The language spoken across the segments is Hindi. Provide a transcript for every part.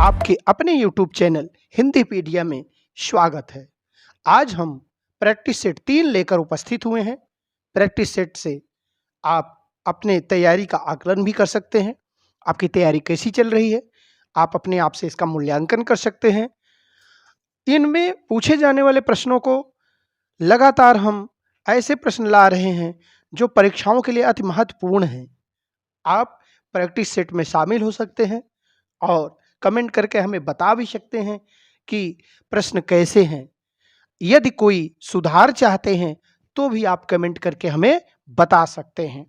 आपके अपने YouTube चैनल हिंदीपीडिया में स्वागत है। आज हम प्रैक्टिस सेट 3 लेकर उपस्थित हुए हैं। प्रैक्टिस सेट से आप अपने तैयारी का आकलन भी कर सकते हैं। आपकी तैयारी कैसी चल रही है, आप अपने आप से इसका मूल्यांकन कर सकते हैं। इनमें पूछे जाने वाले प्रश्नों को लगातार हम ऐसे प्रश्न ला रहे हैं जो परीक्षाओं के लिए अति महत्वपूर्ण हैं। आप प्रैक्टिस सेट में शामिल हो सकते हैं और कमेंट करके हमें बता भी सकते हैं कि प्रश्न कैसे हैं। यदि कोई सुधार चाहते हैं तो भी आप कमेंट करके हमें बता सकते हैं।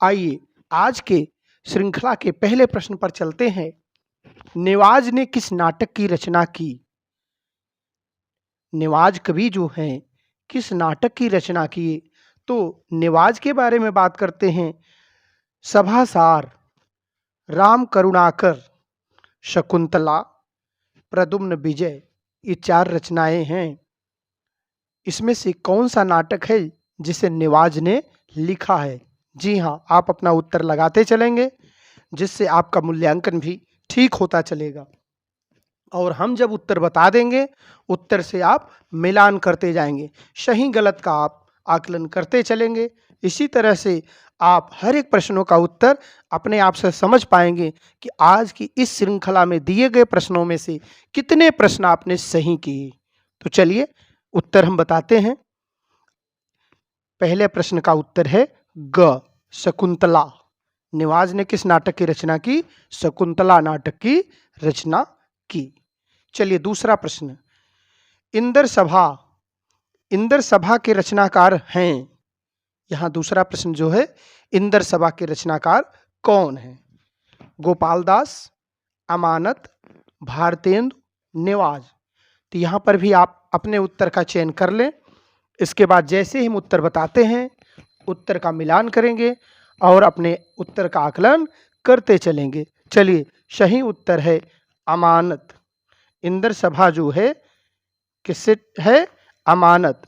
आइए आज के श्रृंखला के पहले प्रश्न पर चलते हैं। नेवाज ने किस नाटक की रचना की? नेवाज कवि जो हैं किस नाटक की रचना किए? तो नेवाज के बारे में बात करते हैं। सभासार, राम करुणाकर, शकुंतला, प्रद्युम्न विजय, ये 4 रचनाएं हैं। इसमें से कौन सा नाटक है जिसे नेवाज ने लिखा है? जी हाँ, आप अपना उत्तर लगाते चलेंगे जिससे आपका मूल्यांकन भी ठीक होता चलेगा और हम जब उत्तर बता देंगे उत्तर से आप मिलान करते जाएंगे, सही गलत का आप आकलन करते चलेंगे। इसी तरह से आप हर एक प्रश्नों का उत्तर अपने आप से समझ पाएंगे कि आज की इस श्रृंखला में दिए गए प्रश्नों में से कितने प्रश्न आपने सही किए। तो चलिए उत्तर हम बताते हैं। पहले प्रश्न का उत्तर है ग, शकुंतला। नेवाज ने किस नाटक की रचना की? शकुंतला नाटक की रचना की। चलिए दूसरा प्रश्न, इंदर सभा, इंदर सभा के रचनाकार हैं। यहाँ दूसरा प्रश्न जो है, इंदर सभा के रचनाकार कौन हैं? गोपाल दास, अमानत, भारतेंदु, नेवाज। तो यहाँ पर भी आप अपने उत्तर का चयन कर लें। इसके बाद जैसे ही हम उत्तर बताते हैं उत्तर का मिलान करेंगे और अपने उत्तर का आकलन करते चलेंगे। चलिए सही उत्तर है अमानत। इंदर सभा जो है किससे है? अमानत।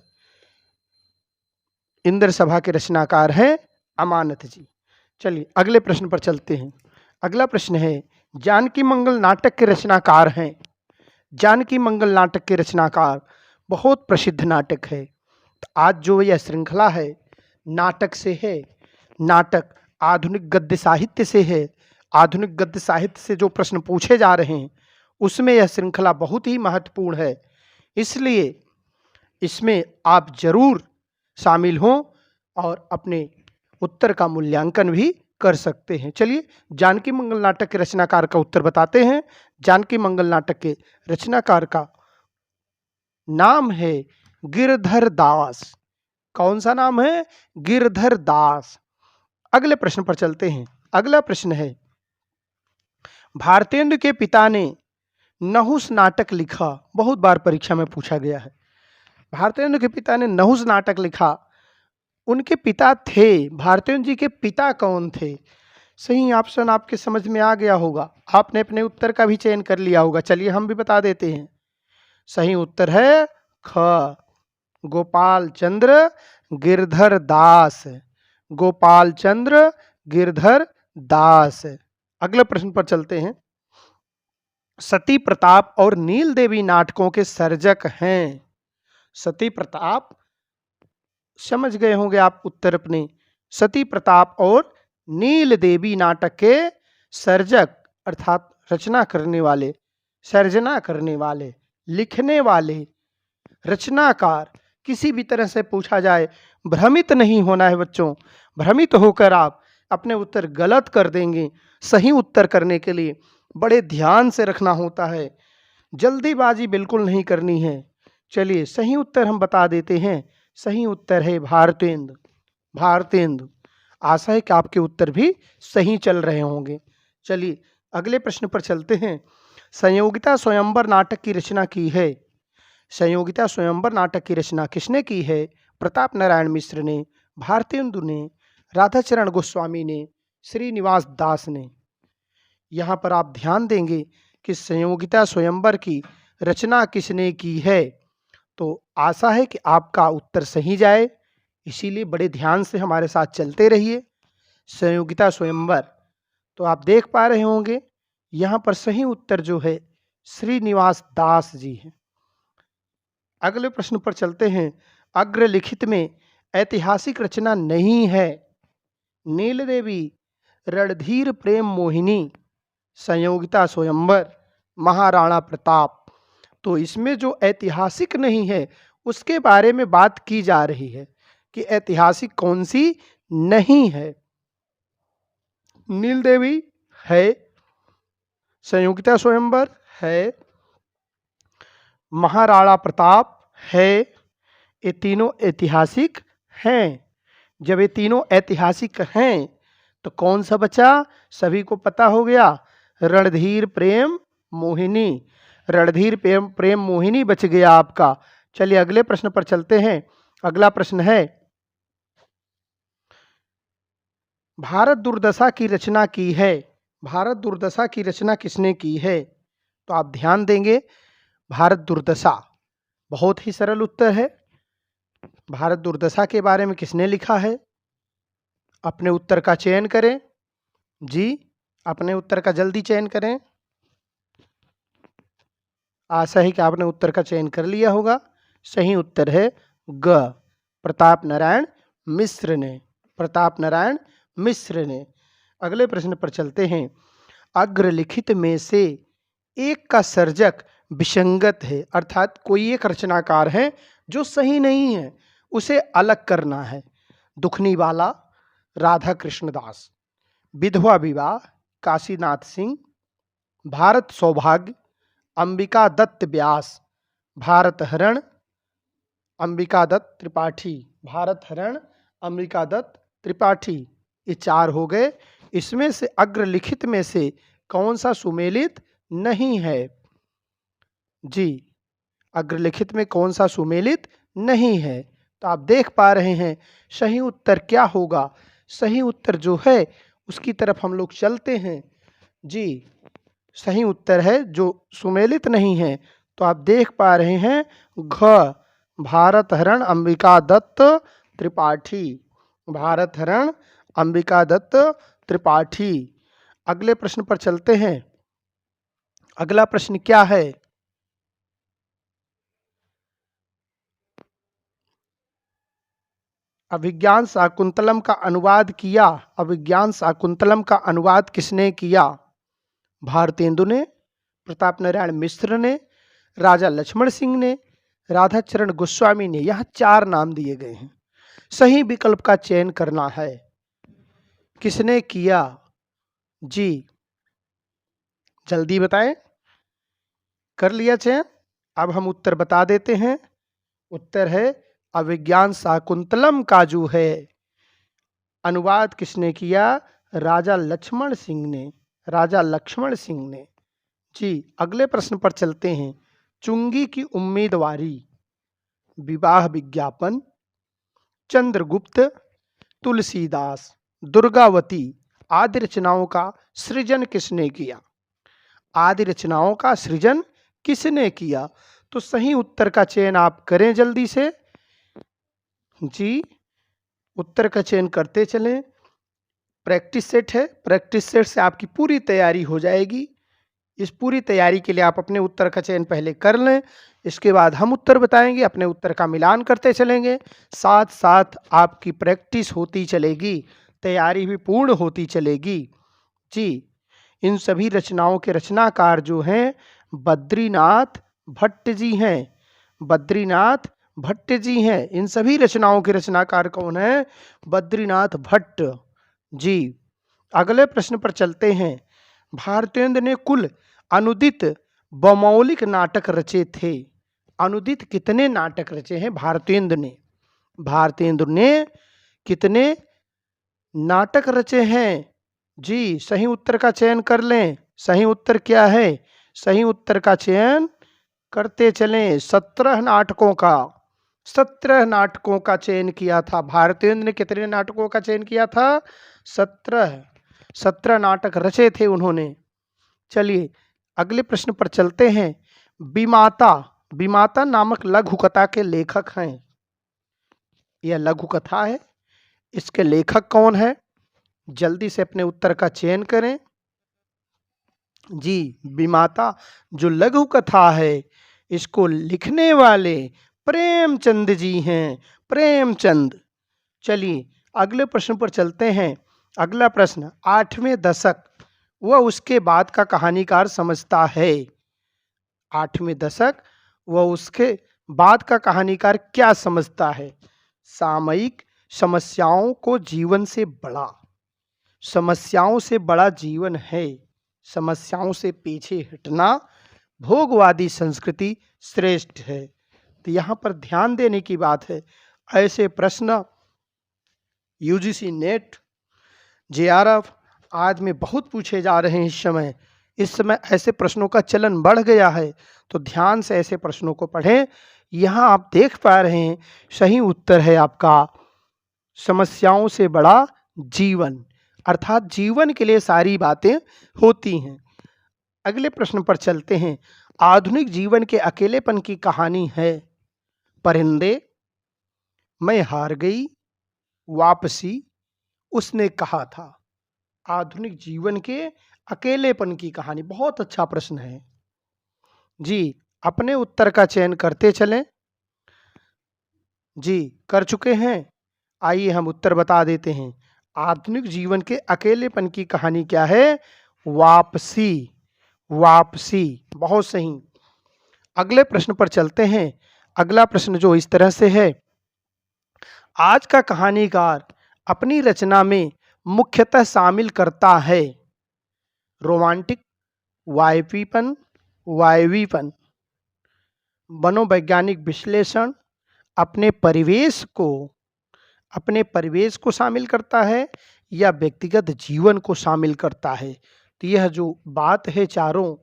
इंदर सभा के रचनाकार हैं अमानत जी। चलिए अगले प्रश्न पर चलते हैं। अगला प्रश्न है, जानकी मंगल नाटक के रचनाकार हैं। जानकी मंगल नाटक के रचनाकार बहुत प्रसिद्ध नाटक है। तो आज जो यह श्रृंखला है नाटक से है, नाटक आधुनिक गद्य साहित्य से है। आधुनिक गद्य साहित्य से जो प्रश्न पूछे जा रहे हैं उसमें यह श्रृंखला बहुत ही महत्वपूर्ण है, इसलिए इसमें आप जरूर शामिल हों और अपने उत्तर का मूल्यांकन भी कर सकते हैं। चलिए जानकी मंगल नाटक के रचनाकार का उत्तर बताते हैं। जानकी मंगल नाटक के रचनाकार का नाम है गिरधर दास। कौन सा नाम है? गिरधर दास। अगले प्रश्न पर चलते हैं। अगला प्रश्न है, भारतेंदु के पिता ने नहुस नाटक लिखा। बहुत बार परीक्षा में पूछा गया है। भारतेंदु के पिता ने नहुस नाटक लिखा, उनके पिता थे, भारतेंदु जी के पिता कौन थे? सही ऑप्शन आपके समझ में आ गया होगा, आपने अपने उत्तर का भी चयन कर लिया होगा। चलिए हम भी बता देते हैं। सही उत्तर है ख, गोपाल चंद्र गिरधर दास। गोपाल चंद्र गिरधर दास। अगले प्रश्न पर चलते हैं। सती प्रताप और नील देवी नाटकों के सर्जक हैं। सती प्रताप, समझ गए होंगे आप उत्तर अपने। सती प्रताप और नील देवी नाटक के सर्जक अर्थात रचना करने वाले, सर्जना करने वाले, लिखने वाले, रचनाकार। किसी भी तरह से पूछा जाए भ्रमित नहीं होना है बच्चों। भ्रमित होकर आप अपने उत्तर गलत कर देंगे। सही उत्तर करने के लिए बड़े ध्यान से रखना होता है, जल्दीबाजी बिल्कुल नहीं करनी है। चलिए सही उत्तर हम बता देते हैं। सही उत्तर है भारतेंदु। भारतेंदु। आशा है कि आपके उत्तर भी सही चल रहे होंगे। चलिए अगले प्रश्न पर चलते हैं। संयोगिता स्वयंवर नाटक की रचना की है। संयोगिता स्वयंवर नाटक की रचना किसने की है? प्रताप नारायण मिश्र ने, भारतेंदु ने, राधाचरण गोस्वामी ने, श्रीनिवास दास ने। यहाँ पर आप ध्यान देंगे कि संयोगिता स्वयंवर की रचना किसने की है। तो आशा है कि आपका उत्तर सही जाए, इसीलिए बड़े ध्यान से हमारे साथ चलते रहिए। संयोगिता स्वयंवर, तो आप देख पा रहे होंगे यहाँ पर सही उत्तर जो है श्रीनिवास दास जी हैं। अगले प्रश्न पर चलते हैं। अग्रलिखित में ऐतिहासिक रचना नहीं है। नील देवी, रणधीर प्रेम मोहिनी, संयोगिता स्वयंवर, महाराणा प्रताप। तो इसमें जो ऐतिहासिक नहीं है उसके बारे में बात की जा रही है कि ऐतिहासिक कौन सी नहीं है। नील देवी है, संयोगिता स्वयंवर है, महाराणा प्रताप है, ये तीनों ऐतिहासिक हैं। जब ये तीनों ऐतिहासिक हैं तो कौन सा बचा? सभी को पता हो गया, रणधीर प्रेम मोहिनी। रणधीर प्रेम मोहिनी बच गया आपका। चलिए अगले प्रश्न पर चलते हैं। अगला प्रश्न है, भारत दुर्दशा की रचना की है। भारत दुर्दशा की रचना किसने की है? तो आप ध्यान देंगे, भारत दुर्दशा बहुत ही सरल उत्तर है। भारत दुर्दशा के बारे में किसने लिखा है? अपने उत्तर का चयन करें जी, अपने उत्तर का जल्दी चयन करें। आशा है कि आपने उत्तर का चयन कर लिया होगा। सही उत्तर है ग, प्रताप नारायण मिश्र ने। प्रताप नारायण मिश्र ने। अगले प्रश्न पर चलते हैं। अग्रलिखित में से एक का सर्जक विसंगत है, अर्थात कोई एक रचनाकार है जो सही नहीं है, उसे अलग करना है। दुखनीवाला, राधा कृष्णदास, विधवा विवाह, काशीनाथ सिंह, भारत सौभाग्य, अंबिका दत्त व्यास, भारत हरण, अंबिका दत्त त्रिपाठी। भारत हरण, अंबिका दत्त त्रिपाठी, ये चार हो गए। इसमें से अग्रलिखित में से कौन सा सुमेलित नहीं है? जी, अग्रलिखित में कौन सा सुमेलित नहीं है? तो आप देख पा रहे हैं सही उत्तर क्या होगा। सही उत्तर जो है उसकी तरफ हम लोग चलते हैं। जी, सही उत्तर है जो सुमेलित नहीं है, तो आप देख पा रहे हैं घ, भारत हरण अंबिका दत्त त्रिपाठी। भारत हरण अंबिका दत्त त्रिपाठी। अगले प्रश्न पर चलते हैं। अगला प्रश्न क्या है? अभिज्ञान शाकुंतलम का अनुवाद किया। अभिज्ञान शाकुंतलम का अनुवाद किसने किया? भारतेंदु ने, प्रताप नारायण मिश्र ने, राजा लक्ष्मण सिंह ने, राधाचरण गोस्वामी ने। यह चार नाम दिए गए हैं, सही विकल्प का चयन करना है। किसने किया? जी, जल्दी बताएं। कर लिया चयन? अब हम उत्तर बता देते हैं। उत्तर है अभिज्ञान शाकुंतलम का जो है अनुवाद किसने किया? राजा लक्ष्मण सिंह ने। राजा लक्ष्मण सिंह ने। जी, अगले प्रश्न पर चलते हैं। चुंगी की उम्मीदवारी, विवाह विज्ञापन, चंद्रगुप्त, तुलसीदास, दुर्गावती आदि रचनाओं का सृजन किसने किया? आदि रचनाओं का सृजन किसने किया? तो सही उत्तर का चयन आप करें जल्दी से। जी, उत्तर का चयन करते चलें। प्रैक्टिस सेट है, प्रैक्टिस सेट से आपकी पूरी तैयारी हो जाएगी। इस पूरी तैयारी के लिए आप अपने उत्तर का चयन पहले कर लें, इसके बाद हम उत्तर बताएंगे, अपने उत्तर का मिलान करते चलेंगे। साथ साथ आपकी प्रैक्टिस होती चलेगी, तैयारी भी पूर्ण होती चलेगी। जी, इन सभी रचनाओं के रचनाकार जो हैं बद्रीनाथ भट्ट जी हैं। बद्रीनाथ भट्ट जी हैं। इन सभी रचनाओं के रचनाकार कौन है? बद्रीनाथ भट्ट जी। अगले प्रश्न पर चलते हैं। भारतेंदु ने कुल अनुदित बमौलिक नाटक रचे थे। अनुदित कितने नाटक रचे हैं भारतेंदु ने? भारतेंदु ने कितने नाटक रचे हैं? जी, सही उत्तर का चयन कर लें। सही उत्तर क्या है? सही उत्तर का चयन करते चलें। 17 नाटकों का, 17 नाटकों का चयन किया था भारतेंदु ने। कितने नाटकों का चयन किया था? 17 नाटक रचे थे उन्होंने। चलिए अगले प्रश्न पर चलते हैं। विमाता, विमाता नामक लघु कथा के लेखक हैं। यह लघु कथा है, इसके लेखक कौन है? जल्दी से अपने उत्तर का चयन करें। जी, विमाता जो लघु कथा है, इसको लिखने वाले प्रेमचंद जी हैं, प्रेमचंद। चलिए अगले प्रश्न पर चलते हैं। अगला प्रश्न, 8वें दशक व उसके बाद का कहानीकार समझता है। 8वें दशक व उसके बाद का कहानीकार क्या समझता है? सामयिक समस्याओं को जीवन से बड़ा, समस्याओं से बड़ा जीवन है, समस्याओं से पीछे हटना, भोगवादी संस्कृति श्रेष्ठ है। तो यहाँ पर ध्यान देने की बात है, ऐसे प्रश्न यूजीसी नेट, जेआरएफ आदि में बहुत पूछे जा रहे हैं इस समय ऐसे प्रश्नों का चलन बढ़ गया है, तो ध्यान से ऐसे प्रश्नों को पढ़ें। यहाँ आप देख पा रहे हैं सही उत्तर है आपका समस्याओं से बड़ा जीवन, अर्थात जीवन के लिए सारी बातें होती हैं। अगले प्रश्न पर चलते हैं। आधुनिक जीवन के अकेलेपन की कहानी है। परिंदे, मैं हार गई, वापसी, उसने कहा था। आधुनिक जीवन के अकेलेपन की कहानी, बहुत अच्छा प्रश्न है जी। अपने उत्तर का चयन करते चलें। जी कर चुके हैं। आइए हम उत्तर बता देते हैं। आधुनिक जीवन के अकेलेपन की कहानी क्या है? वापसी, वापसी, बहुत सही। अगले प्रश्न पर चलते हैं। अगला प्रश्न जो इस तरह से है, आज का कहानीकार अपनी रचना में मुख्यतः शामिल करता है रोमांटिक, वायवीपन, वायवीपन, मनोवैज्ञानिक विश्लेषण, अपने परिवेश को शामिल करता है या व्यक्तिगत जीवन को शामिल करता है। तो यह जो बात है चारों,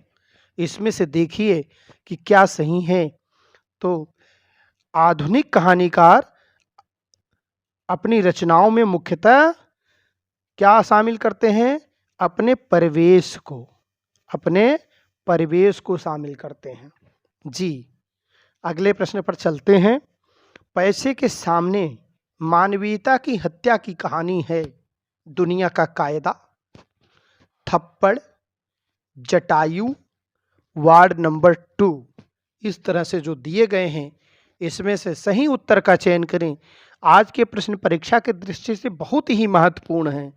इसमें से देखिए कि क्या सही है। तो आधुनिक कहानीकार अपनी रचनाओं में मुख्यतः क्या शामिल करते हैं? अपने परिवेश को शामिल करते हैं जी। अगले प्रश्न पर चलते हैं। पैसे के सामने मानवीयता की हत्या की कहानी है। दुनिया का कायदा, थप्पड़, जटायु, वार्ड नंबर 2। इस तरह से जो दिए गए हैं, इसमें से सही उत्तर का चयन करें। आज के प्रश्न परीक्षा के दृष्टि से बहुत ही महत्वपूर्ण हैं।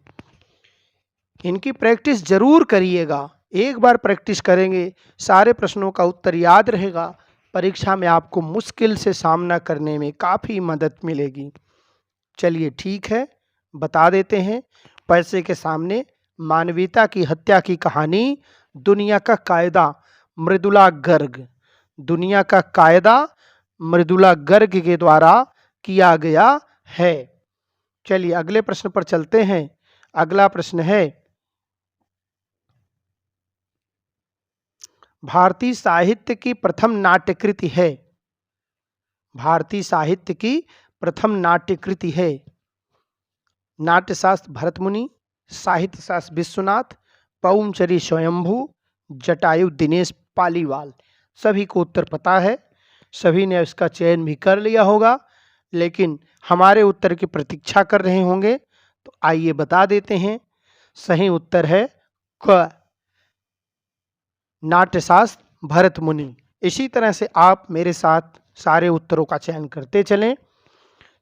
इनकी प्रैक्टिस जरूर करिएगा। एक बार प्रैक्टिस करेंगे, सारे प्रश्नों का उत्तर याद रहेगा। परीक्षा में आपको मुश्किल से सामना करने में काफ़ी मदद मिलेगी। चलिए ठीक है, बता देते हैं। पैसे के सामने मानवीयता की हत्या की कहानी, दुनिया का कायदा, मृदुला गर्ग। दुनिया का कायदा मृदुला गर्ग के द्वारा किया गया है। चलिए अगले प्रश्न पर चलते हैं। अगला प्रश्न है, भारतीय साहित्य की प्रथम नाट्यकृति है। भारतीय साहित्य की प्रथम नाट्यकृति है। नाट्यशास्त्र भरतमुनि, साहित्य शास्त्र विश्वनाथ, पौमचरी स्वयंभू, जटायु दिनेश पालीवाल। सभी को उत्तर पता है, सभी ने इसका चयन भी कर लिया होगा, लेकिन हमारे उत्तर की प्रतीक्षा कर रहे होंगे। तो आइए बता देते हैं। सही उत्तर है क, नाट्यशास्त्र भरतमुनि। इसी तरह से आप मेरे साथ सारे उत्तरों का चयन करते चलें।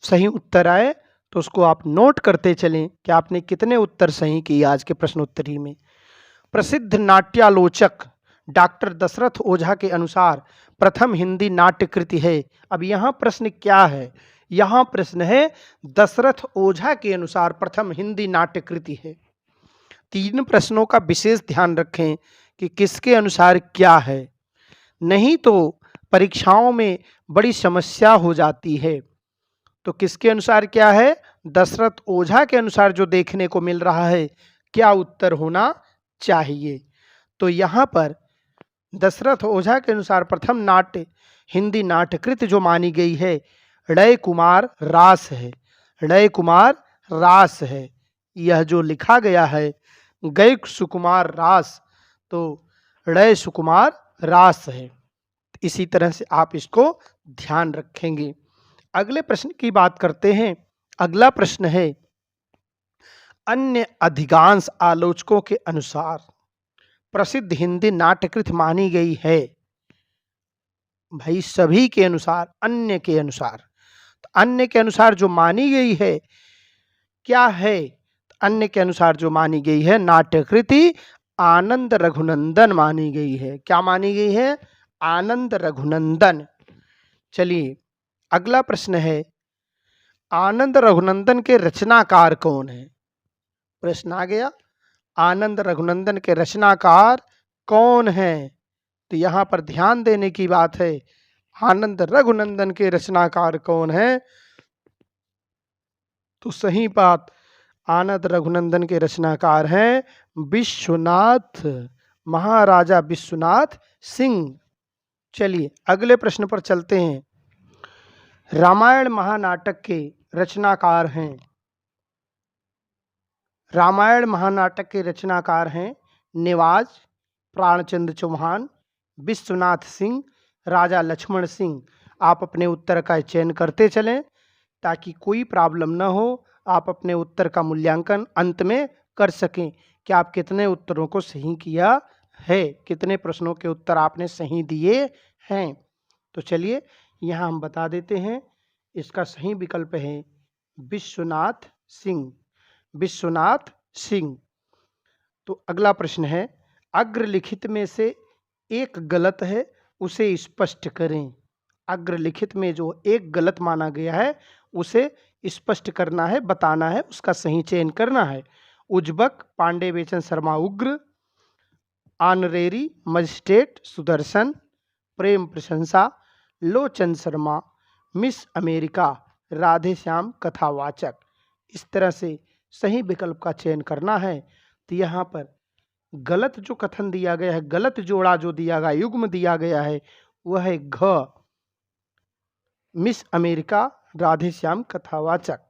सही उत्तर आए तो उसको आप नोट करते चलें कि आपने कितने उत्तर सही किए आज के प्रश्नोत्तरी में। प्रसिद्ध नाट्यालोचक डॉक्टर दशरथ ओझा के अनुसार प्रथम हिंदी नाट्यकृति है। अब यहाँ प्रश्न क्या है? यहाँ प्रश्न है दशरथ ओझा के अनुसार प्रथम हिंदी नाट्यकृति है। 3 प्रश्नों का विशेष ध्यान रखें कि किसके अनुसार क्या है, नहीं तो परीक्षाओं में बड़ी समस्या हो जाती है। तो किसके अनुसार क्या है? दशरथ ओझा के अनुसार जो देखने को मिल रहा है, क्या उत्तर होना चाहिए। तो यहाँ पर दशरथ ओझा के अनुसार प्रथम नाट्य हिंदी नाट्यकृत जो मानी गई है, ड़य कुमार रास है। ड़य कुमार रास है। यह जो लिखा गया है गैक सुकुमार रास, तो ड़य सुकुमार रास है। इसी तरह से आप इसको ध्यान रखेंगे। अगले प्रश्न की बात करते हैं। अगला प्रश्न है, अन्य अधिकांश आलोचकों के अनुसार प्रसिद्ध हिंदी नाट्यकृत मानी गई है? भाई सभी के अनुसार, अन्य के अनुसार। तो अन्य के अनुसार जो मानी गई है क्या है? अन्य के अनुसार जो मानी गई है नाट्यकृति आनंद रघुनंदन मानी गई है। क्या मानी गई है? आनंद रघुनंदन। चलिए अगला प्रश्न है, आनंद रघुनंदन के रचनाकार कौन है? प्रश्न आ गया, आनंद रघुनंदन के रचनाकार कौन है? तो यहां पर ध्यान देने की बात है, आनंद रघुनंदन के रचनाकार कौन है? तो सही बात, आनंद रघुनंदन के रचनाकार हैं विश्वनाथ, महाराजा विश्वनाथ सिंह। चलिए अगले प्रश्न पर चलते हैं, रामायण महानाटक के रचनाकार हैं, रामायण महानाटक के रचनाकार हैं निवाज, प्राणचंद्र चौहान, विश्वनाथ सिंह, राजा लक्ष्मण सिंह। आप अपने उत्तर का चयन करते चलें ताकि कोई प्रॉब्लम न हो, आप अपने उत्तर का मूल्यांकन अंत में कर सकें कि आप कितने उत्तरों को सही किया है, कितने प्रश्नों के उत्तर आपने सही दिए हैं। तो चलिए यहाँ हम बता देते हैं, इसका सही विकल्प है विश्वनाथ सिंह, विश्वनाथ सिंह। तो अगला प्रश्न है, अग्रलिखित में से एक गलत है उसे स्पष्ट करें। अग्रलिखित में जो एक गलत माना गया है उसे स्पष्ट करना है, बताना है, उसका सही चयन करना है। उज्बक, पांडे बेचन शर्मा उग्र, ऑनरेरी मजिस्ट्रेट सुदर्शन, प्रेम प्रशंसा लोचन शर्मा, मिस अमेरिका राधे श्याम कथावाचक। इस तरह से सही विकल्प का चयन करना है। तो यहाँ पर गलत जो कथन दिया गया है, गलत जोड़ा जो दिया गया, युग्म दिया गया है, वह है घ, मिस अमेरिका राधे श्याम कथावाचक।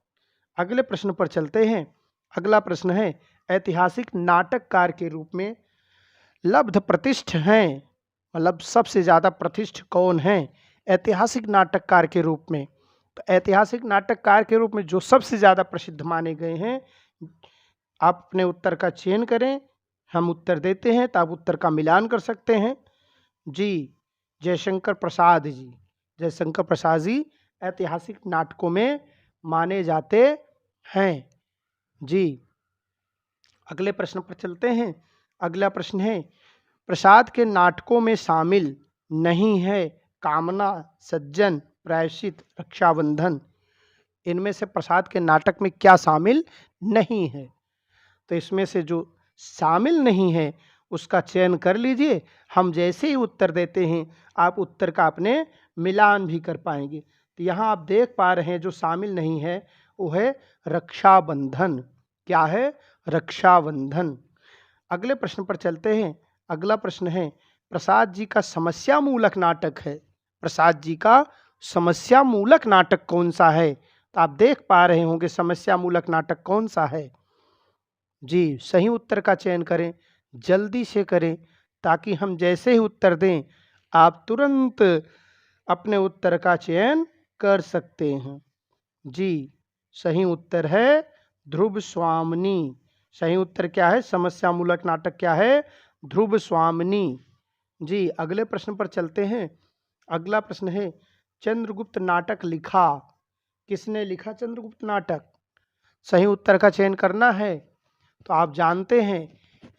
अगले प्रश्न पर चलते हैं। अगला प्रश्न है, ऐतिहासिक नाटककार के रूप में लब्ध प्रतिष्ठ हैं, मतलब सबसे ज्यादा प्रतिष्ठ कौन है ऐतिहासिक नाटककार के रूप में? तो ऐतिहासिक नाटककार के रूप में जो सबसे ज्यादा प्रसिद्ध माने गए हैं, आप अपने उत्तर का चयन करें, हम उत्तर देते हैं तो आप उत्तर का मिलान कर सकते हैं। जी, जयशंकर प्रसाद जी, जयशंकर प्रसाद जी ऐतिहासिक नाटकों में माने जाते हैं। जी, अगले प्रश्न पर चलते हैं। अगला प्रश्न है, प्रसाद के नाटकों में शामिल नहीं है कामना, सज्जन, प्रायश्चित, रक्षाबंधन। इनमें से प्रसाद के नाटक में क्या शामिल नहीं है? तो इसमें से जो शामिल नहीं है उसका चयन कर लीजिए। हम जैसे ही उत्तर देते हैं आप उत्तर का अपने मिलान भी कर पाएंगे। तो यहाँ आप देख पा रहे हैं जो शामिल नहीं है वो है रक्षाबंधन। क्या है? रक्षाबंधन। अगले प्रश्न पर चलते हैं। अगला प्रश्न है, प्रसाद जी का समस्या मूलक नाटक है, प्रसाद जी का समस्या मूलक नाटक कौन सा है? तो आप देख पा रहे होंगे समस्या मूलक नाटक कौन सा है। जी, सही उत्तर का चयन करें, जल्दी से करें, ताकि हम जैसे ही उत्तर दें आप तुरंत अपने उत्तर का चयन कर सकते हैं। जी, सही उत्तर है ध्रुव स्वामिनी। सही उत्तर क्या है? समस्या मूलक नाटक क्या है? ध्रुव स्वामिनी। जी, अगले प्रश्न पर चलते हैं। अगला प्रश्न है, चंद्रगुप्त नाटक लिखा किसने? लिखा चंद्रगुप्त नाटक। सही उत्तर का चयन करना है। तो आप जानते हैं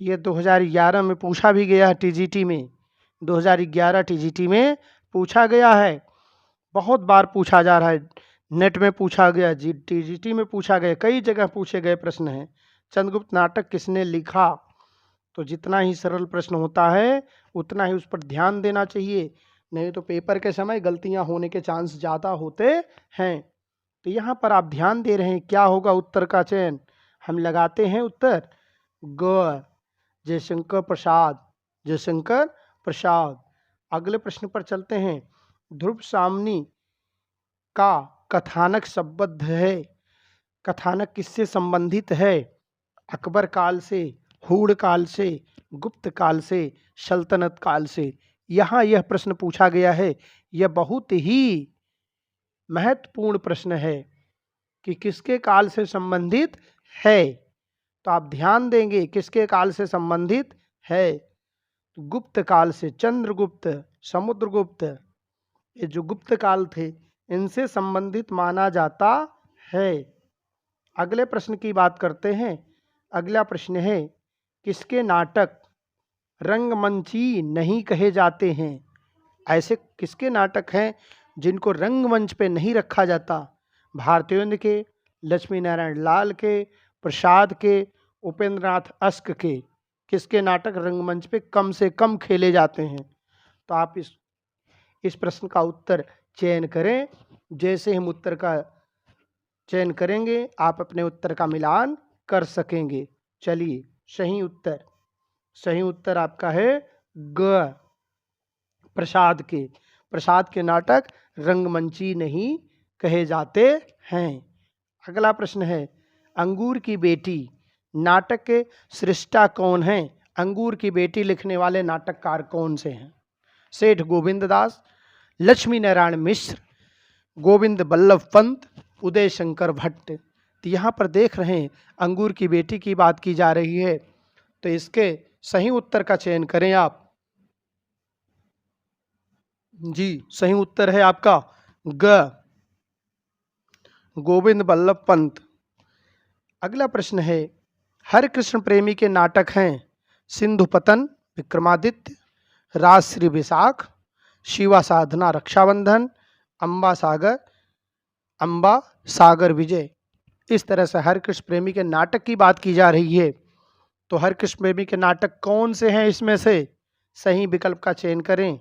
ये 2011 में पूछा भी गया है, टीजीटी में 2011 टीजीटी में पूछा गया है, बहुत बार पूछा जा रहा है, नेट में पूछा गया, जी टीजीटी में पूछा गया, कई जगह पूछे गए प्रश्न हैं। चंद्रगुप्त नाटक किसने लिखा? तो जितना ही सरल प्रश्न होता है उतना ही उस पर ध्यान देना चाहिए, नहीं तो पेपर के समय गलतियां होने के चांस ज़्यादा होते हैं। तो यहाँ पर आप ध्यान दे रहे हैं, क्या होगा उत्तर का चयन? हम लगाते हैं उत्तर ग, जयशंकर प्रसाद, जयशंकर प्रसाद। अगले प्रश्न पर चलते हैं। ध्रुव स्वामिनी का कथानक संबद्ध है, कथानक किससे संबंधित है? अकबर काल से, हूण काल से, गुप्त काल से, सल्तनत काल से। यहाँ यह प्रश्न पूछा गया है, यह बहुत ही महत्वपूर्ण प्रश्न है कि किसके काल से संबंधित है। तो आप ध्यान देंगे किसके काल से संबंधित है। गुप्त काल से, चंद्रगुप्त, समुद्रगुप्त, ये जो गुप्त काल थे इनसे संबंधित माना जाता है। अगले प्रश्न की बात करते हैं। अगला प्रश्न है, किसके नाटक रंगमंची नहीं कहे जाते हैं? ऐसे किसके नाटक हैं जिनको रंगमंच पे नहीं रखा जाता? भारतेंद्र के, लक्ष्मी नारायण लाल के, प्रसाद के, उपेंद्र नाथ अस्क के? किसके नाटक रंगमंच पे कम से कम खेले जाते हैं? तो आप इस प्रश्न का उत्तर चयन करें। जैसे हम उत्तर का चयन करेंगे आप अपने उत्तर का मिलान कर सकेंगे। चलिए, सही उत्तर आपका है ग, प्रसाद के। प्रसाद के नाटक रंगमंची नहीं कहे जाते हैं। अगला प्रश्न है, अंगूर की बेटी नाटक के सृष्टा कौन हैं? अंगूर की बेटी लिखने वाले नाटककार कौन से हैं? सेठ गोविंद दास, लक्ष्मी नारायण मिश्र, गोविंद बल्लभ पंत, उदय शंकर भट्ट। तो यहाँ पर देख रहे हैं अंगूर की बेटी की बात की जा रही है, तो इसके सही उत्तर का चयन करें आप। जी, सही उत्तर है आपका ग, गोविंद बल्लभ पंत। अगला प्रश्न है, हर कृष्ण प्रेमी के नाटक हैं सिंधु पतन, विक्रमादित्य, राजश्री विशाख, शिवा साधना रक्षाबंधन, अम्बा सागर विजय। इस तरह से हर कृष्ण प्रेमी के नाटक की बात की जा रही है। तो हर कृष्ण प्रेमी के नाटक कौन से हैं इसमें से? सही विकल्प का चयन करें।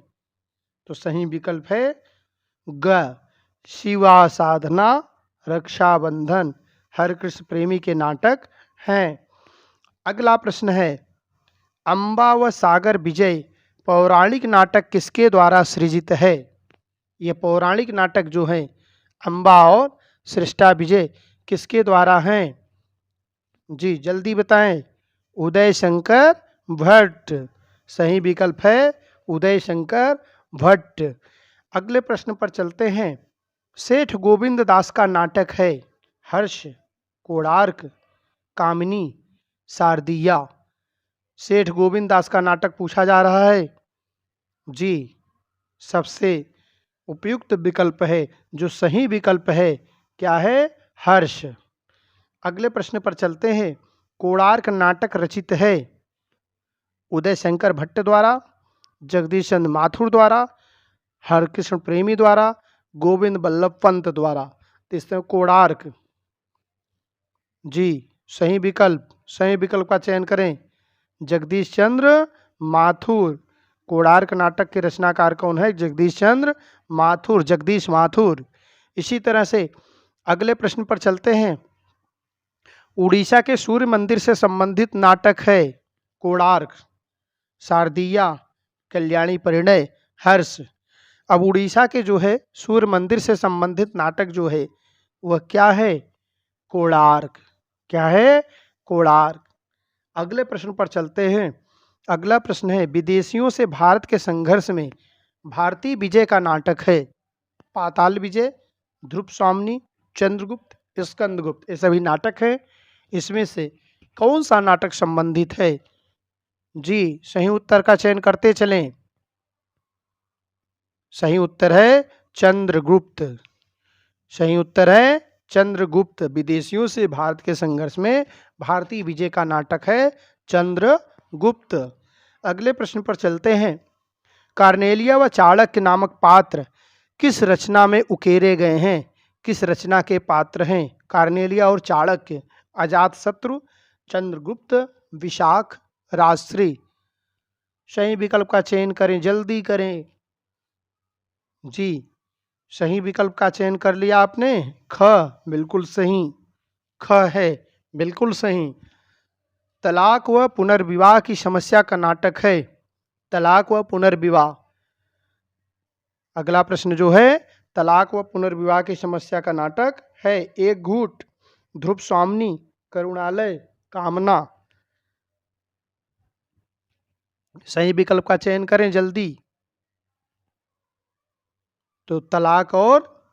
तो सही विकल्प है ग, शिवा साधना रक्षाबंधन हर कृष्ण प्रेमी के नाटक हैं। अगला प्रश्न है, अम्बा व सागर विजय पौराणिक नाटक किसके द्वारा सृजित है? ये पौराणिक नाटक जो है अम्बा और सृष्टा विजय किसके द्वारा हैं? जी जल्दी बताएं। उदय शंकर भट्ट। सही विकल्प है उदय शंकर भट्ट। अगले प्रश्न पर चलते हैं। सेठ गोविंद दास का नाटक है हर्ष, कोणार्क, कामिनी, शारदिया। सेठ गोविंद दास का नाटक पूछा जा रहा है। जी, सबसे उपयुक्त विकल्प है, जो सही विकल्प है क्या है? हर्ष। अगले प्रश्न पर चलते हैं। कोणार्क नाटक रचित है उदय शंकर भट्ट द्वारा, जगदीश चंद्र माथुर द्वारा, हरकृष्ण प्रेमी द्वारा, गोविंद बल्लभ पंत द्वारा। तो इसमें कोणार्क। जी, सही विकल्प का चयन करें। जगदीश चंद्र माथुर। कोणार्क नाटक के रचनाकार कौन है? जगदीश माथुर। इसी तरह से अगले प्रश्न पर चलते हैं। उड़ीसा के सूर्य मंदिर से संबंधित नाटक है कोणार्क, शारदिया, कल्याणी परिणय, हर्ष। अब उड़ीसा के जो है सूर्य मंदिर से संबंधित नाटक जो है वह क्या है? कोणार्क। क्या है? कोणार्क। अगले प्रश्न पर चलते हैं। अगला प्रश्न है, विदेशियों से भारत के संघर्ष में भारतीय विजय का नाटक है पाताल विजय, ध्रुव स्वामिनी, चंद्रगुप्त, स्कंदगुप्त। ये सभी नाटक है। इसमें से कौन सा नाटक संबंधित है? जी, सही उत्तर का चयन करते चलें। सही उत्तर है चंद्रगुप्त। सही उत्तर है चंद्रगुप्त। विदेशियों से भारत के संघर्ष में भारतीय विजय का नाटक है चंद्रगुप्त। अगले प्रश्न पर चलते हैं। कार्नेलिया व चाणक्य नामक पात्र किस रचना में उकेरे गए हैं? किस रचना के पात्र हैं कार्नेलिया और चाणक्य? अजातशत्रु, चंद्रगुप्त, विशाख, राजश्री। सही विकल्प का चयन करें, जल्दी करें। जी, सही विकल्प का चयन कर लिया आपने। ख, बिल्कुल सही। ख है बिल्कुल सही। तलाक व पुनर्विवाह की समस्या का नाटक है तलाक व पुनर्विवाह। अगला प्रश्न जो है, तलाक व पुनर्विवाह की समस्या का नाटक है एक घूट, ध्रुव स्वामिनी, करुणालय, कामना। सही विकल्प का चयन करें जल्दी। तो तलाक और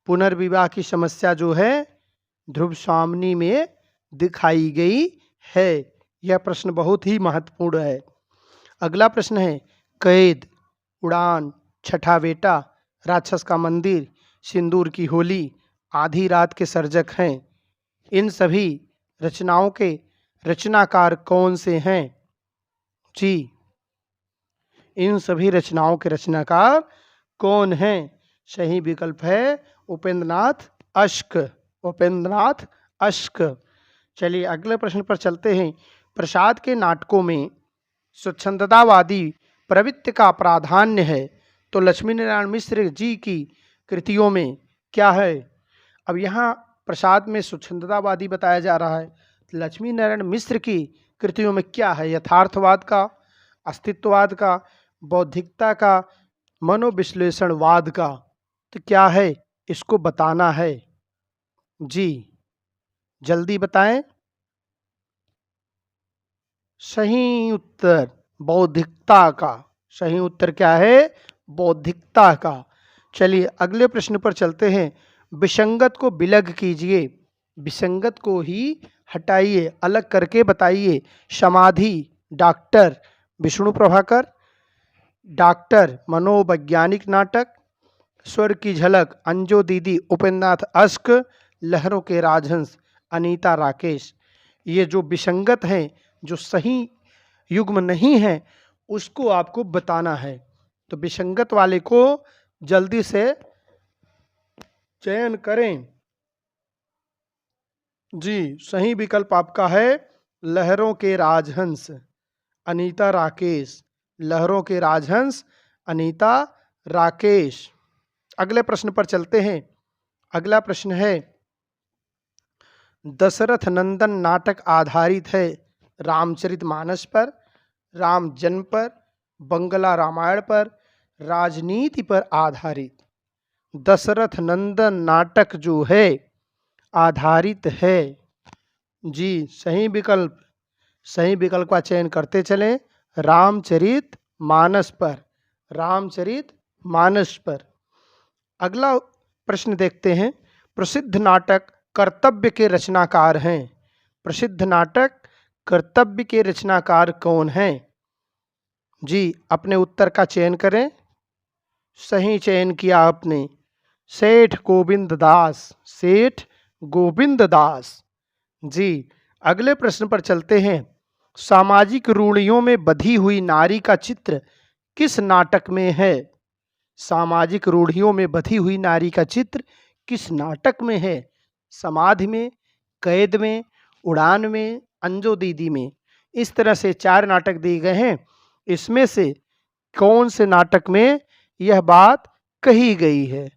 पुनर्विवाह की समस्या जो है ध्रुव स्वामिनी में दिखाई गई है। यह प्रश्न बहुत ही महत्वपूर्ण है। अगला प्रश्न है कैद, उड़ान, छठा बेटा, राक्षस का मंदिर, सिंदूर की होली, आधी रात के सर्जक हैं। इन सभी रचनाओं के रचनाकार कौन से हैं? जी, इन सभी रचनाओं के रचनाकार कौन हैं? सही विकल्प है उपेंद्रनाथ अश्क। उपेंद्रनाथ अश्क। चलिए अगले प्रश्न पर चलते हैं। प्रसाद के नाटकों में स्वच्छंदतावादी प्रवृत्ति का प्राधान्य है, तो लक्ष्मी नारायण मिश्र जी की कृतियों में क्या है? अब यहाँ प्रसाद में स्वच्छंदतावादी बताया जा रहा है, लक्ष्मी नारायण मिश्र की कृतियों में क्या है? यथार्थवाद का, अस्तित्ववाद का, बौद्धिकता का, मनोविश्लेषणवाद का। तो क्या है? इसको बताना है। जी, जल्दी बताएं। सही उत्तर बौद्धिकता का। सही उत्तर क्या है? बौद्धिकता का। चलिए अगले प्रश्न पर चलते हैं। विसंगत को विलग कीजिए, विसंगत को ही हटाइए, अलग करके बताइए। समाधि डॉक्टर विष्णु प्रभाकर, डॉक्टर मनोवैज्ञानिक नाटक, स्वर की झलक अंजो दीदी उपेंद्रनाथ अश्क, लहरों के राजहंस अनीता राकेश। ये जो विसंगत हैं, जो सही युग्म नहीं है, उसको आपको बताना है। तो विसंगत वाले को जल्दी से चयन करें। जी, सही विकल्प आपका है लहरों के राजहंस अनीता राकेश। लहरों के राजहंस अनीता राकेश। अगले प्रश्न पर चलते हैं। अगला प्रश्न है दशरथ नंदन नाटक आधारित है रामचरितमानस पर, राम जन्म पर, बंगला रामायण पर, राजनीति पर आधारित। दशरथ नंदन नाटक जो है आधारित है। जी, सही विकल्प, सही विकल्प का चयन करते चलें। रामचरित मानस पर, रामचरित मानस पर। अगला प्रश्न देखते हैं। प्रसिद्ध नाटक कर्तव्य के रचनाकार हैं। प्रसिद्ध नाटक कर्तव्य के रचनाकार कौन हैं? जी, अपने उत्तर का चयन करें। सही चयन किया आपने, सेठ गोविंद दास। सेठ गोविंद दास। जी, अगले प्रश्न पर चलते हैं। सामाजिक रूढ़ियों में बंधी हुई नारी का चित्र किस नाटक में है? सामाजिक रूढ़ियों में बंधी हुई नारी का चित्र किस नाटक में है? समाधि में, कैद में, उड़ान में, अंजो दीदी में। इस तरह से 4 नाटक दिए गए हैं। इसमें से कौन से नाटक में यह बात कही गई है?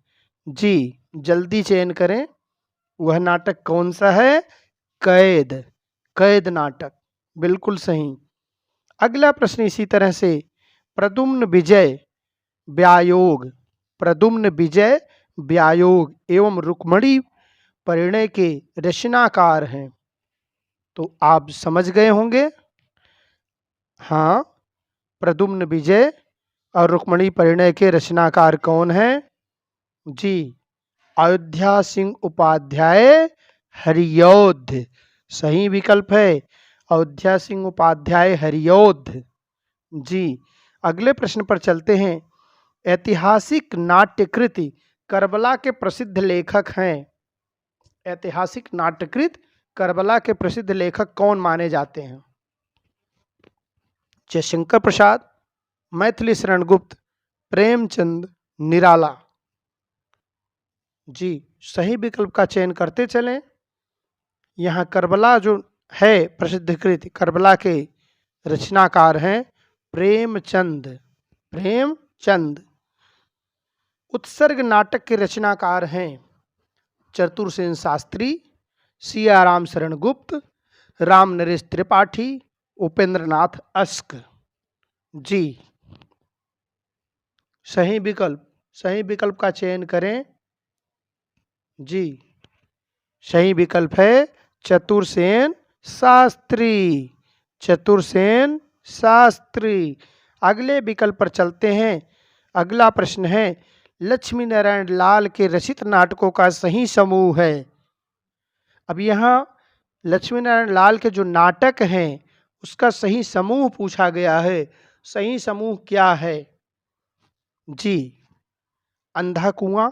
जी, जल्दी चयन करें। वह नाटक कौन सा है? कैद। कैद नाटक, बिल्कुल सही। अगला प्रश्न इसी तरह से। प्रद्युम्न विजय व्यायोग, प्रद्युम्न विजय व्यायोग एवं रुक्मणी परिणय के रचनाकार हैं। तो आप समझ गए होंगे। हाँ, प्रद्युम्न विजय और रुक्मणी परिणय के रचनाकार कौन हैं? जी, अयोध्या सिंह उपाध्याय हरिऔध। सही विकल्प है अयोध्या सिंह उपाध्याय हरिऔध। जी, अगले प्रश्न पर चलते हैं। ऐतिहासिक नाट्यकृति करबला के प्रसिद्ध लेखक हैं। ऐतिहासिक नाट्यकृत करबला के प्रसिद्ध लेखक कौन माने जाते हैं? जयशंकर प्रसाद, मैथिली शरण गुप्त, प्रेमचंद निराला। जी, सही विकल्प का चयन करते चलें। यहाँ करबला जो है प्रसिद्ध कृति, करबला के रचनाकार हैं प्रेमचंद। प्रेमचंद। उत्सर्ग नाटक के रचनाकार हैं चतुरसेन शास्त्री, सियाराम शरण गुप्त, राम नरेश त्रिपाठी, उपेंद्रनाथ अश्क। जी, सही विकल्प, सही विकल्प का चयन करें। जी, सही विकल्प है चतुरसेन शास्त्री। चतुरसेन शास्त्री। अगले विकल्प पर चलते हैं। अगला प्रश्न है लक्ष्मी नारायण लाल के रचित नाटकों का सही समूह है। अब यहाँ लक्ष्मी नारायण लाल के जो नाटक हैं उसका सही समूह पूछा गया है। सही समूह क्या है? जी, अंधा कुआं,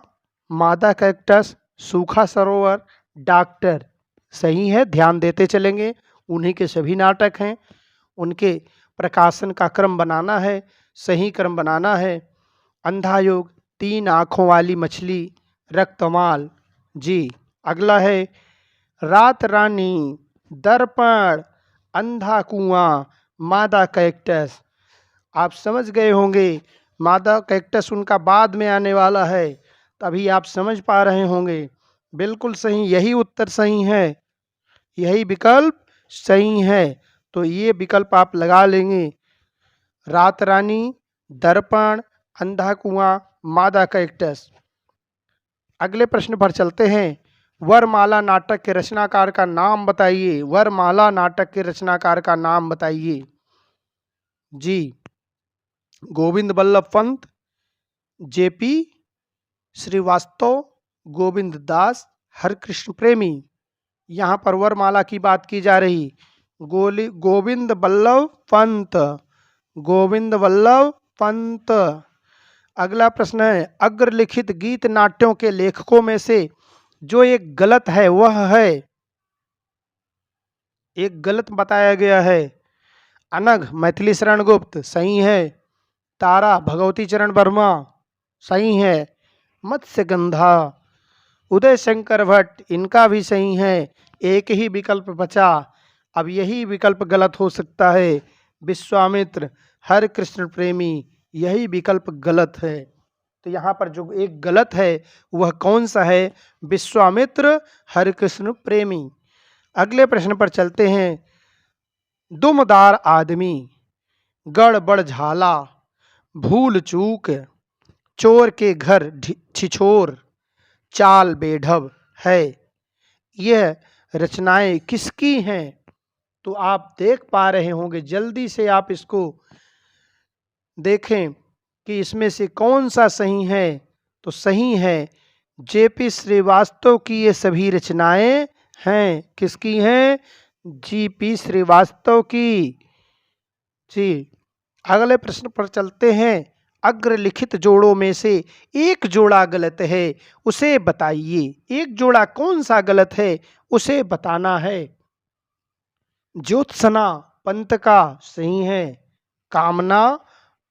मादा कैक्टस, सूखा सरोवर, डॉक्टर। सही है, ध्यान देते चलेंगे। उन्हीं के सभी नाटक हैं। उनके प्रकाशन का क्रम बनाना है, सही क्रम बनाना है। अंधा युग, तीन आंखों वाली मछली, रक्तमाल। जी, अगला है रात रानी, दर्पण, अंधा कुआं, मादा कैक्टस। आप समझ गए होंगे, मादा कैक्टस उनका बाद में आने वाला है, तभी आप समझ पा रहे होंगे। बिल्कुल सही, यही उत्तर सही है, यही विकल्प सही है। तो ये विकल्प आप लगा लेंगे, रात रानी, दर्पण, अंधा कुआं, मादा कैक्टस। अगले प्रश्न पर चलते हैं। वरमाला नाटक के रचनाकार का नाम बताइए। वरमाला नाटक के रचनाकार का नाम बताइए। जी, गोविंद बल्लभ पंत, जेपी श्रीवास्तव, गोविंद दास, हरकृष्ण प्रेमी। यहाँ पर वरमाला की बात की जा रही। गोविंद बल्लभ पंत, गोविंद बल्लभ पंत। अगला प्रश्न है, अग्रलिखित गीत नाट्यों के लेखकों में से जो एक गलत है वह है। एक गलत बताया गया है। अनघ मैथिली शरण गुप्त, सही है। तारा भगवती चरण वर्मा, सही है। मत्स्यगंधा उदय शंकर भट्ट, इनका भी सही है। एक ही विकल्प बचा, अब यही विकल्प गलत हो सकता है। विश्वामित्र, हरकृष्ण प्रेमी, यही विकल्प गलत है। तो यहाँ पर जो एक गलत है वह कौन सा है? विश्वामित्र, हरकृष्ण प्रेमी। अगले प्रश्न पर चलते हैं। दुमदार आदमी, गड़बड़ झाला, भूल चूक, चोर के घर छिछोर, चाल बेढब है, यह रचनाएं किसकी हैं? तो आप देख पा रहे होंगे, जल्दी से आप इसको देखें कि इसमें से कौन सा सही है। तो सही है, जेपी श्रीवास्तव की ये सभी रचनाएं हैं। किसकी हैं? जीपी श्रीवास्तव की। जी, अगले प्रश्न पर चलते हैं। अग्रलिखित जोड़ों में से एक जोड़ा गलत है, उसे बताइए। एक जोड़ा कौन सा गलत है उसे बताना है। ज्योत्सना पंत का सही है। कामना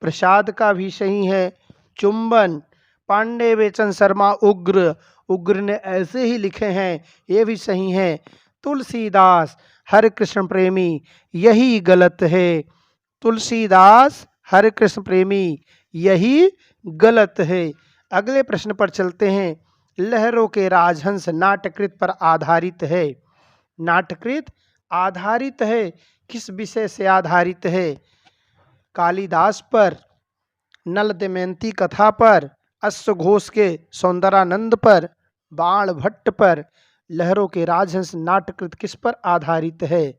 प्रसाद का भी सही है। चुंबन पांडे बेचन शर्मा उग्र, उग्र ने ऐसे ही लिखे हैं, ये भी सही है। तुलसीदास हरकृष्ण प्रेमी, यही गलत है। तुलसीदास हरकृष्ण प्रेमी, यही गलत है। अगले प्रश्न पर चलते हैं। लहरों के राजहंस नाटकृत पर आधारित है। नाटकृत आधारित है, किस विषय से आधारित है? कालिदास पर, नल दमयंती कथा पर, अश्वघोष के सौंदरानंद पर, बाण भट्ट पर। लहरों के राजहंस नाटकृत किस पर आधारित है?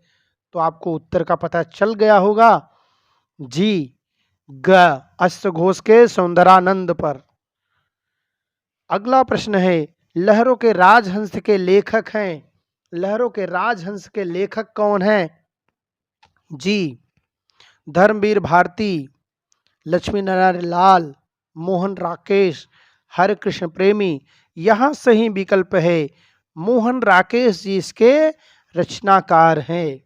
तो आपको उत्तर का पता चल गया होगा। जी, ग अश्वघोष के सौंदरानंद पर। अगला प्रश्न है, लहरों के राजहंस के लेखक हैं। लहरों के राजहंस के लेखक कौन हैं? जी, धर्मवीर भारती, लक्ष्मी नारायण लाल, मोहन राकेश, हरकृष्ण प्रेमी। यहाँ सही विकल्प है, मोहन राकेश जी इसके रचनाकार हैं।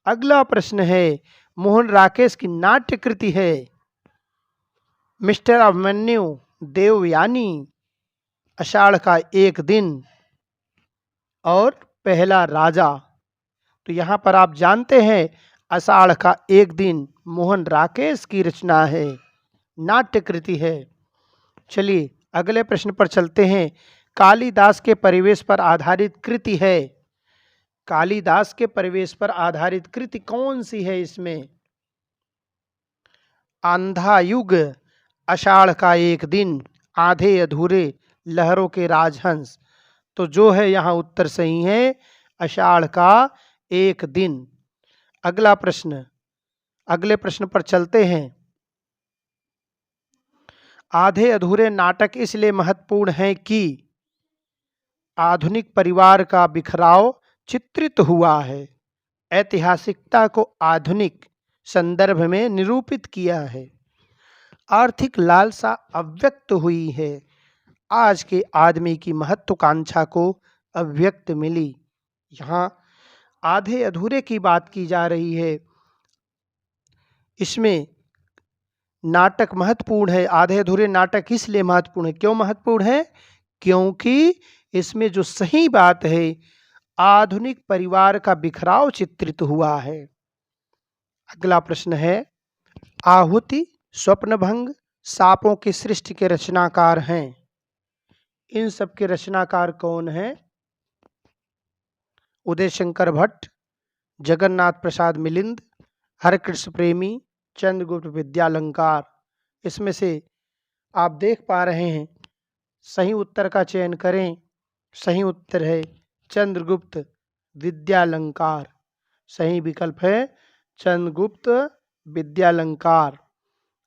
अगला प्रश्न है, मोहन राकेश की नाट्य कृति है मिस्टर अभिमन्यु, देवयानी, आषाढ़ का एक दिन और पहला राजा। तो यहाँ पर आप जानते हैं, आषाढ़ का एक दिन मोहन राकेश की रचना है, नाट्य कृति है। चलिए अगले प्रश्न पर चलते हैं। कालिदास के परिवेश पर आधारित कृति है। कालिदास के परिवेश पर आधारित कृति कौन सी है इसमें? अंधा युग, आषाढ़ का एक दिन, आधे अधूरे, लहरों के राजहंस। तो जो है यहाँ उत्तर सही है, आषाढ़ का एक दिन। अगला प्रश्न, अगले प्रश्न पर चलते हैं। आधे अधूरे नाटक इसलिए महत्वपूर्ण हैं कि आधुनिक परिवार का बिखराव चित्रित हुआ है। ऐतिहासिकता को आधुनिक संदर्भ में निरूपित किया है। आर्थिक लालसा अव्यक्त हुई है, आज के आदमी की महत्वाकांक्षा को अव्यक्त मिली। यहाँ आधे अधूरे की बात की जा रही है। इसमें नाटक महत्वपूर्ण है। आधे अधूरे नाटक इसलिए महत्वपूर्ण है, क्यों महत्वपूर्ण है? क्योंकि इसमें जो सही बात है, आधुनिक परिवार का बिखराव चित्रित हुआ है। अगला प्रश्न है, आहुति, स्वप्नभंग, सापों की सृष्टि के रचनाकार हैं। इन सब के रचनाकार कौन हैं? उदय शंकर भट्ट, जगन्नाथ प्रसाद मिलिंद, हरकृष्ण प्रेमी, चंद्रगुप्त विद्यालंकार। इसमें से आप देख पा रहे हैं, सही उत्तर का चयन करें। सही उत्तर है चंद्रगुप्त विद्यालंकार। सही विकल्प है चंद्रगुप्त विद्यालंकार।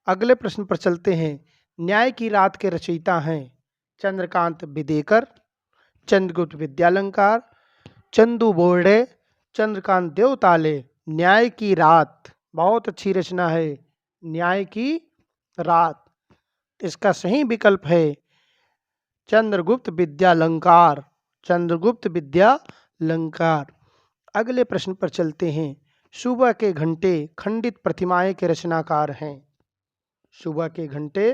अगले प्रश्न पर चलते हैं। न्याय की रात के रचयिता हैं चंद्रकांत विदेकर, चंद्रगुप्त विद्यालंकार, चंदू बोर्डे, चंद्रकांत देवताले। न्याय की रात बहुत अच्छी रचना है, न्याय की रात। इसका सही विकल्प है चंद्रगुप्त विद्यालंकार, चंद्रगुप्त विद्यालंकार। अगले प्रश्न पर चलते हैं। सुबह के घंटे खंडित प्रतिमाएं के रचनाकार हैं। सुबह के घंटे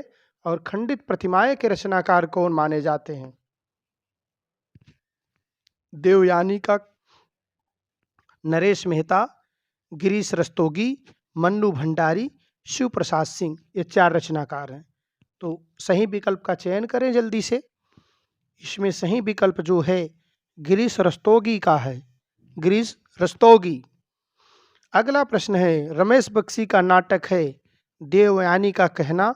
और खंडित प्रतिमाएं के रचनाकार कौन माने जाते हैं? देवयानी का, नरेश मेहता, गिरीश रस्तोगी, मन्नू भंडारी, शिव प्रसाद सिंह। ये 4 रचनाकार हैं। तो सही विकल्प का चयन करें जल्दी से। इसमें सही विकल्प जो है गिरीश रस्तोगी का है, गिरीश रस्तोगी। अगला प्रश्न है, रमेश बख्शी का नाटक है देवयानी का कहना,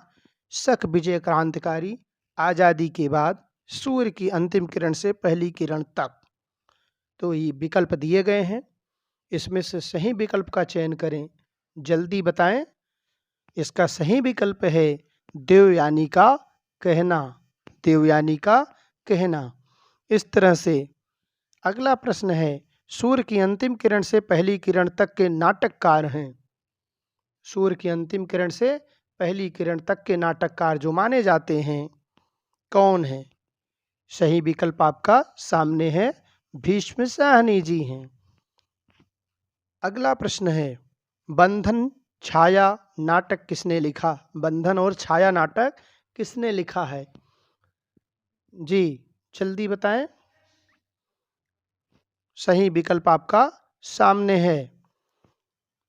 शक विजय क्रांतिकारी, आज़ादी के बाद, सूर्य की अंतिम किरण से पहली किरण तक। तो ये विकल्प दिए गए हैं, इसमें से सही विकल्प का चयन करें, जल्दी बताएं। इसका सही विकल्प है देवयानी का कहना, देवयानी का कहना। इस तरह से अगला प्रश्न है, सूर्य की अंतिम किरण से पहली किरण तक के नाटककार हैं। सूर्य की अंतिम किरण से पहली किरण तक के नाटककार जो माने जाते हैं कौन है? सही विकल्प आपका सामने है, भीष्म साहनी जी हैं। अगला प्रश्न है, बंधन छाया नाटक किसने लिखा? बंधन और छाया नाटक किसने लिखा है? जी जल्दी बताएं। सही विकल्प आपका सामने है।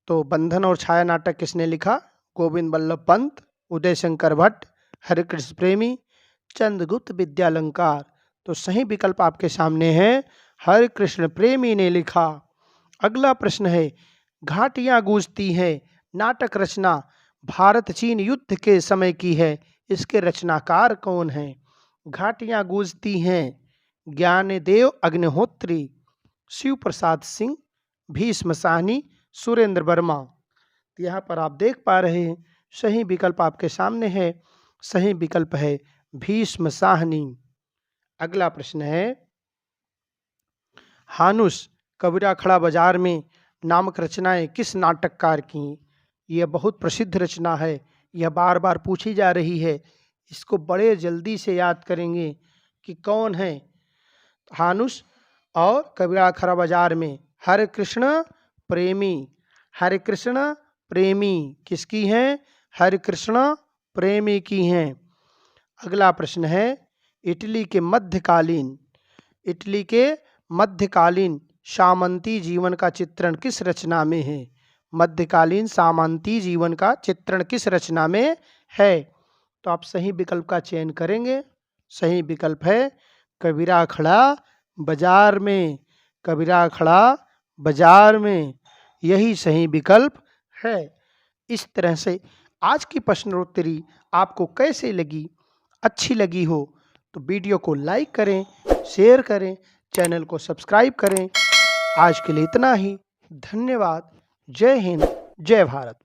तो बंधन और छाया नाटक किसने लिखा? गोविंद बल्लभ पंत, उदय शंकर भट्ट, हरिकृष्ण प्रेमी, चंद्रगुप्त विद्यालंकार। तो सही विकल्प आपके सामने है, हरिकृष्ण प्रेमी ने लिखा। अगला प्रश्न है, घाटियां गूंजती हैं नाटक रचना भारत चीन युद्ध के समय की है, इसके रचनाकार कौन हैं? घाटियां गूंजती हैं, ज्ञानदेव अग्निहोत्री, शिव प्रसाद सिंह, भीष्म साहनी, सुरेंद्र वर्मा। यहाँ पर आप देख पा रहे हैं, सही विकल्प आपके सामने है। सही विकल्प है भीष्म साहनी। अगला प्रश्न है, हानुस कबीरा खड़ा बाजार में नामक रचनाएं किस नाटककार की? यह बहुत प्रसिद्ध रचना है, यह बार बार पूछी जा रही है। इसको बड़े जल्दी से याद करेंगे कि कौन है। हानुस और कबीरा खड़ा बाजार में हरिकृष्ण प्रेमी, हरिकृष्ण प्रेमी किसकी हैं? हरिकृष्ण प्रेमी की हैं। अगला प्रश्न है, इटली के मध्यकालीन सामंती जीवन का चित्रण किस रचना में है? मध्यकालीन सामंती जीवन का चित्रण किस रचना में है? तो आप सही विकल्प का चयन करेंगे। सही विकल्प है कबीरा खड़ा बाजार में, कबीरा खड़ा बाजार में, यही सही विकल्प है। इस तरह से आज की प्रश्नोत्तरी आपको कैसे लगी? अच्छी लगी हो तो वीडियो को लाइक करें, शेयर करें, चैनल को सब्सक्राइब करें। आज के लिए इतना ही। धन्यवाद। जय हिंद, जय भारत।